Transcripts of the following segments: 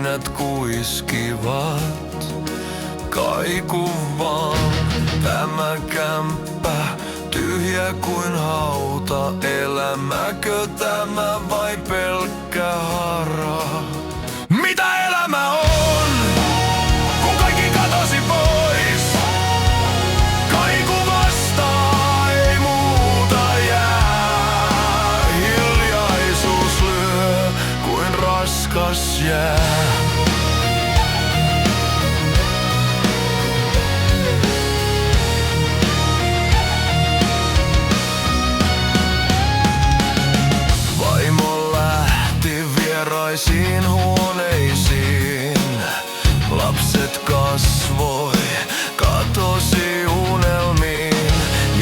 seinät kuiskivat. Kaiku vaan, tämä kämppä, tyhjä kuin hauta. Elämäkö tämä vai pelkkä hara? Mitä elämä on, kun kaikki katosi pois? Kaiku vastaa, ei muuta jää. Hiljaisuus lyö kuin raskas jää. Vieraisiin huoneisiin lapset kasvoi, katosi unelmiin.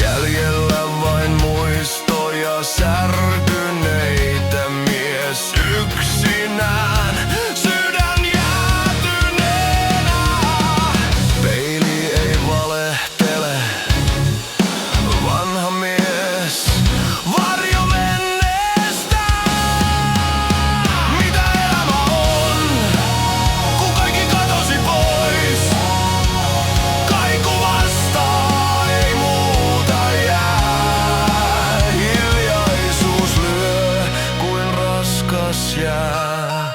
Jäljellä vain muistoja särkyneitä, mies yksinään, sydän jäätyneenä. Peili ei valehtele, vanha mies, varjo menneestä. Mitä elämä on, kun kaikki katosi pois? Kaiku vastaa, ei muuta jää. Hiljaisuus lyö kuin raskas jää.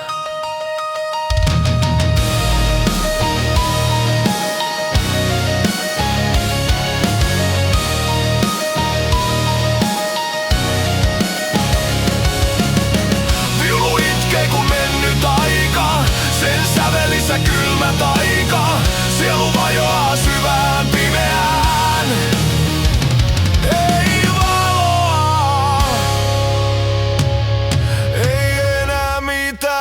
Sen sävelissä kylmä taika, sielu vajoaa syvään pimeään. Ei valoa, ei enää mitään.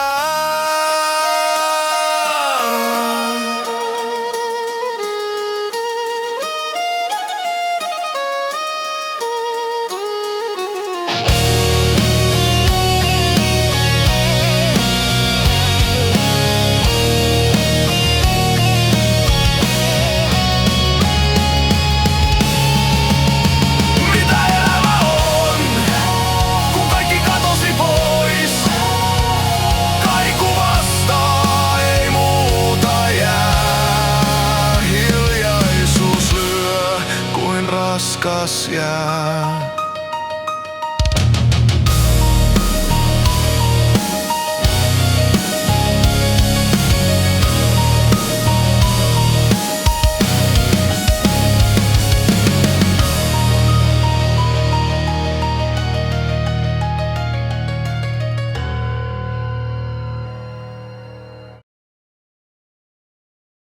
Raskas jää.